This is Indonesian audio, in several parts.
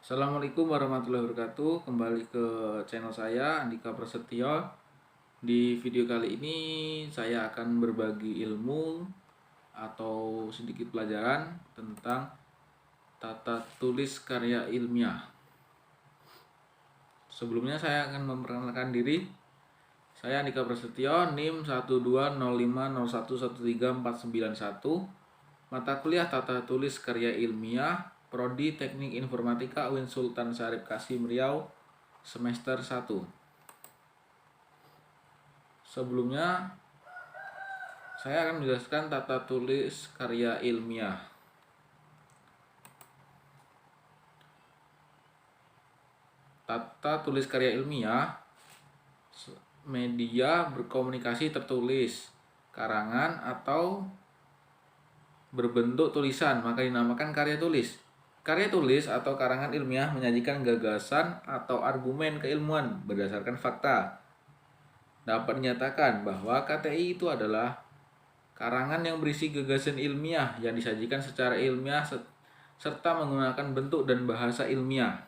Assalamualaikum warahmatullahi wabarakatuh. Kembali ke channel saya Andika Prasetyo. Di video kali ini saya akan berbagi ilmu atau sedikit pelajaran tentang tata tulis karya ilmiah. Sebelumnya saya akan memperkenalkan diri. Saya Andika Prasetyo, NIM 12050113491. Mata kuliah Tata Tulis Karya Ilmiah, Prodi Teknik Informatika UIN Sultan Syarif Kasim Riau, semester 1. Sebelumnya, saya akan menjelaskan tata tulis karya ilmiah. Tata tulis karya ilmiah, media berkomunikasi tertulis, karangan atau berbentuk tulisan, maka dinamakan karya tulis. Karya tulis atau karangan ilmiah menyajikan gagasan atau argumen keilmuan berdasarkan fakta. Dapat dinyatakan bahwa KTI itu adalah karangan yang berisi gagasan ilmiah yang disajikan secara ilmiah serta menggunakan bentuk dan bahasa ilmiah.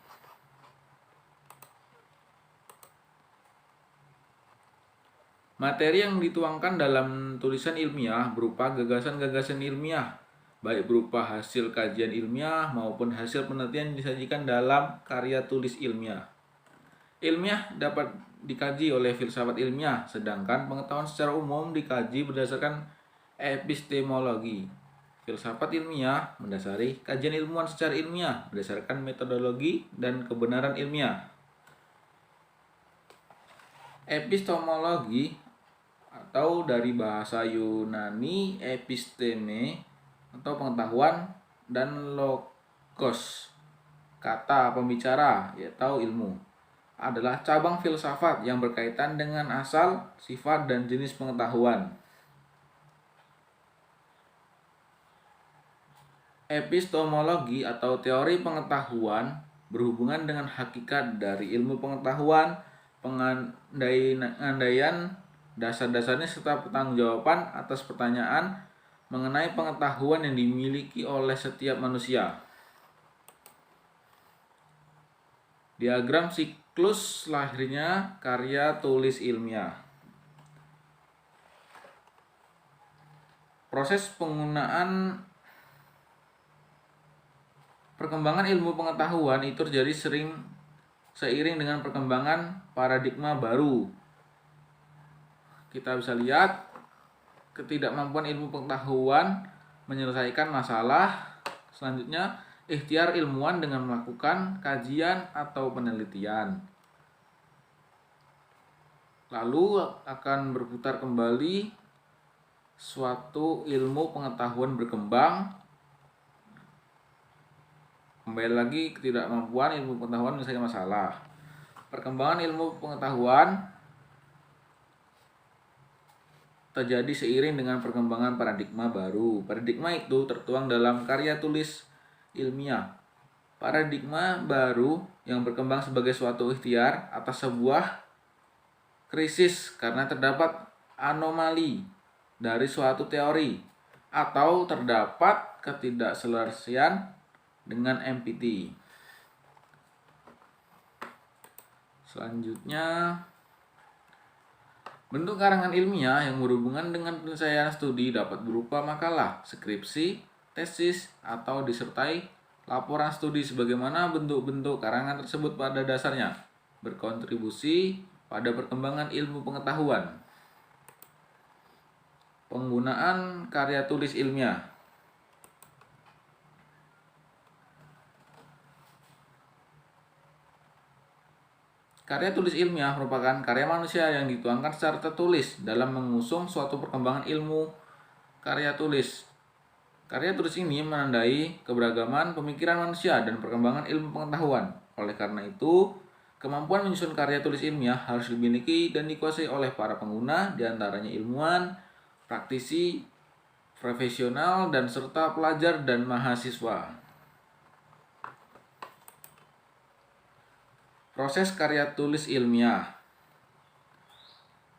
Materi yang dituangkan dalam tulisan ilmiah berupa gagasan-gagasan ilmiah, baik berupa hasil kajian ilmiah maupun hasil penelitian yang disajikan dalam karya tulis ilmiah. Ilmiah dapat dikaji oleh filsafat ilmiah, sedangkan pengetahuan secara umum dikaji berdasarkan epistemologi. Filsafat ilmiah mendasari kajian ilmuwan secara ilmiah berdasarkan metodologi dan kebenaran ilmiah. Epistemologi atau dari bahasa Yunani episteme atau pengetahuan dan logos kata pembicara yaitu ilmu adalah cabang filsafat yang berkaitan dengan asal, sifat, dan jenis pengetahuan. Epistemologi atau teori pengetahuan berhubungan dengan hakikat dari ilmu pengetahuan, pengandaian dasar-dasarnya serta pertanggungjawaban atas pertanyaan mengenai pengetahuan yang dimiliki oleh setiap manusia. Diagram siklus lahirnya karya tulis ilmiah. Proses penggunaan perkembangan ilmu pengetahuan itu terjadi seiring dengan perkembangan paradigma baru. Kita bisa lihat ketidakmampuan ilmu pengetahuan menyelesaikan masalah. Selanjutnya, ikhtiar ilmuwan dengan melakukan kajian atau penelitian. Lalu akan berputar kembali suatu ilmu pengetahuan berkembang. Kembali lagi ketidakmampuan ilmu pengetahuan menyelesaikan masalah. Perkembangan ilmu pengetahuan terjadi seiring dengan perkembangan paradigma baru. Paradigma itu tertuang dalam karya tulis ilmiah. Paradigma baru yang berkembang sebagai suatu ikhtiar atas sebuah krisis karena terdapat anomali dari suatu teori atau terdapat ketidakselesaian dengan MPT. Selanjutnya, bentuk karangan ilmiah yang berhubungan dengan penyelesaian studi dapat berupa makalah, skripsi, tesis, atau disertai laporan studi sebagaimana bentuk-bentuk karangan tersebut pada dasarnya berkontribusi pada perkembangan ilmu pengetahuan. Penggunaan karya tulis ilmiah. Karya tulis ilmiah merupakan karya manusia yang dituangkan secara tertulis dalam mengusung suatu perkembangan ilmu karya tulis. Karya tulis ini menandai keberagaman pemikiran manusia dan perkembangan ilmu pengetahuan. Oleh karena itu, kemampuan menyusun karya tulis ilmiah harus dimiliki dan dikuasai oleh para pengguna, diantaranya ilmuwan, praktisi, profesional, dan serta pelajar dan mahasiswa. Proses karya tulis ilmiah.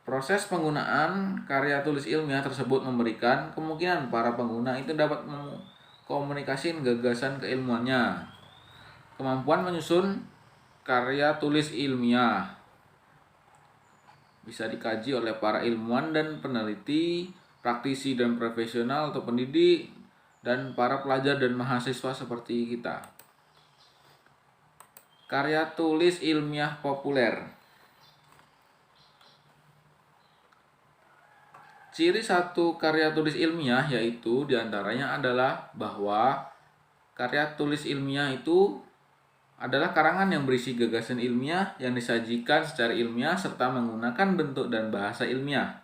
Proses penggunaan karya tulis ilmiah tersebut memberikan kemungkinan para pengguna itu dapat mengkomunikasikan gagasan keilmuannya. Kemampuan menyusun karya tulis ilmiah bisa dikaji oleh para ilmuwan dan peneliti, praktisi dan profesional atau pendidik, dan para pelajar dan mahasiswa seperti kita. Karya tulis ilmiah populer. Ciri satu karya tulis ilmiah yaitu diantaranya adalah bahwa karya tulis ilmiah itu adalah karangan yang berisi gagasan ilmiah yang disajikan secara ilmiah serta menggunakan bentuk dan bahasa ilmiah.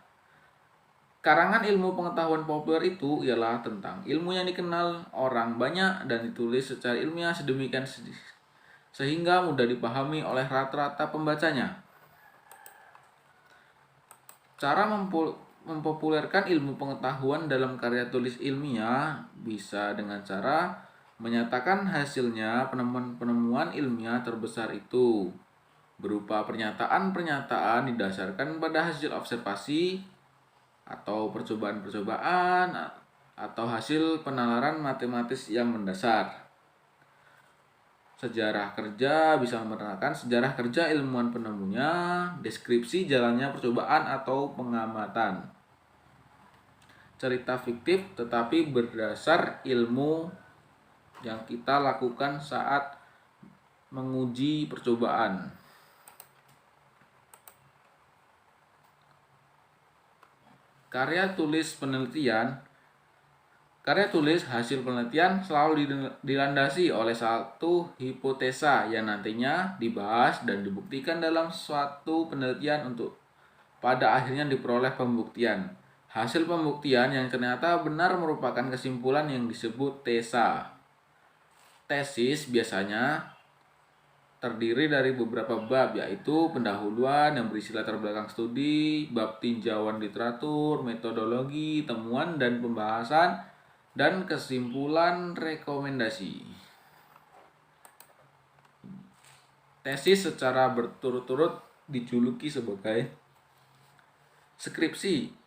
Karangan ilmu pengetahuan populer itu ialah tentang ilmu yang dikenal orang banyak dan ditulis secara ilmiah sedemikian sehingga mudah dipahami oleh rata-rata pembacanya. Cara mempopulerkan ilmu pengetahuan dalam karya tulis ilmiah bisa dengan cara menyatakan hasilnya penemuan ilmiah terbesar itu berupa pernyataan-pernyataan didasarkan pada hasil observasi atau percobaan-percobaan atau hasil penalaran matematis yang mendasar. Sejarah kerja bisa menerangkan sejarah kerja ilmuwan penemunya, deskripsi jalannya percobaan atau pengamatan. Cerita fiktif tetapi berdasar ilmu yang kita lakukan saat menguji percobaan. Karya tulis penelitian. Karya tulis hasil penelitian selalu dilandasi oleh satu hipotesa yang nantinya dibahas dan dibuktikan dalam suatu penelitian untuk pada akhirnya diperoleh pembuktian. Hasil pembuktian yang ternyata benar merupakan kesimpulan yang disebut tesa. Tesis biasanya terdiri dari beberapa bab, yaitu pendahuluan yang berisi latar belakang studi, bab tinjauan literatur, metodologi, temuan dan pembahasan, dan kesimpulan rekomendasi. Tesis secara berturut-turut dijuluki sebagai skripsi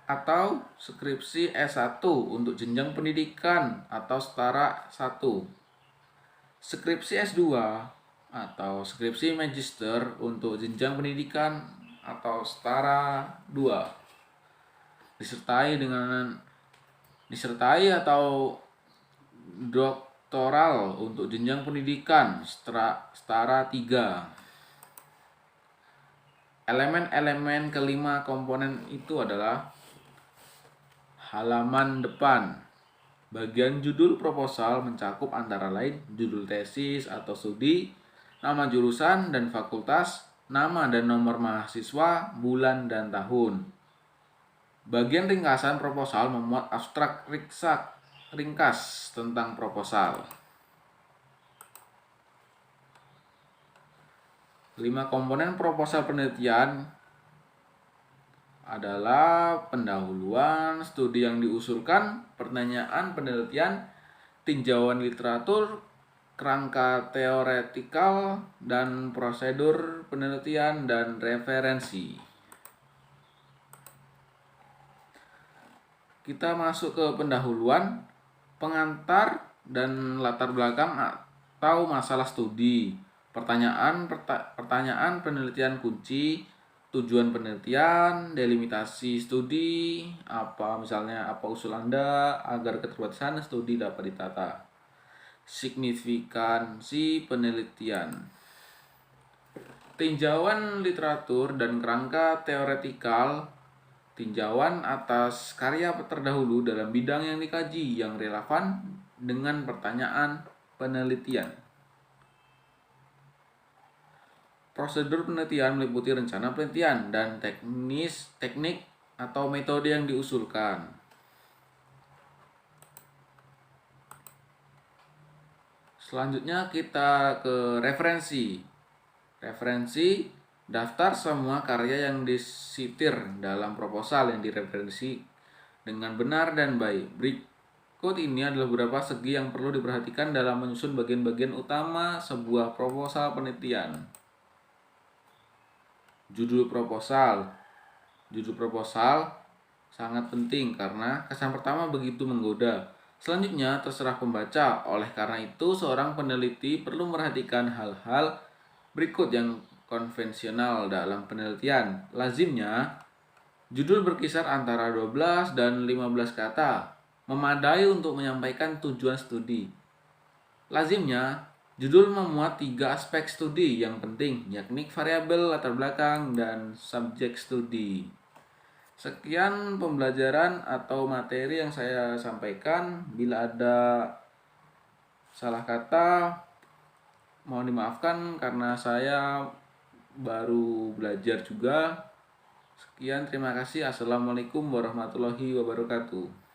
atau skripsi S1 untuk jenjang pendidikan atau setara 1. Skripsi S2 atau skripsi magister untuk jenjang pendidikan atau setara 2. Disertai atau doktoral untuk jenjang pendidikan setara 3. Elemen-elemen kelima komponen itu adalah halaman depan. Bagian judul proposal mencakup antara lain judul tesis atau studi, nama jurusan dan fakultas, nama dan nomor mahasiswa, bulan dan tahun. Bagian ringkasan proposal memuat abstrak ringkas tentang proposal. 5 komponen proposal penelitian adalah pendahuluan, studi yang diusulkan, pertanyaan penelitian, tinjauan literatur, kerangka teoretikal, dan prosedur penelitian dan referensi. Kita masuk ke pendahuluan, pengantar dan latar belakang atau masalah studi, pertanyaan penelitian kunci, tujuan penelitian, delimitasi studi, misalnya apa usul Anda agar keterbatasan studi dapat ditata. Signifikansi penelitian. Tinjauan literatur dan kerangka teoretikal. Tinjauan atas karya terdahulu dalam bidang yang dikaji yang relevan dengan pertanyaan penelitian. Prosedur penelitian meliputi rencana penelitian dan teknik atau metode yang diusulkan. Selanjutnya kita ke referensi. Referensi daftar semua karya yang disitir dalam proposal yang direferensi dengan benar dan baik. Berikut ini adalah beberapa segi yang perlu diperhatikan dalam menyusun bagian-bagian utama sebuah proposal penelitian. Judul proposal. Judul proposal sangat penting karena kesan pertama begitu menggoda. Selanjutnya, terserah pembaca. Oleh karena itu, seorang peneliti perlu memperhatikan hal-hal berikut yang konvensional dalam penelitian. Lazimnya, judul berkisar antara 12 dan 15 kata, memadai untuk menyampaikan tujuan studi. Lazimnya, judul memuat 3 aspek studi yang penting, yakni variabel, latar belakang, dan subjek studi. Sekian pembelajaran atau materi yang saya sampaikan. Bila ada salah kata, mohon dimaafkan karena saya baru belajar juga. Sekian, terima kasih. Assalamualaikum warahmatullahi wabarakatuh.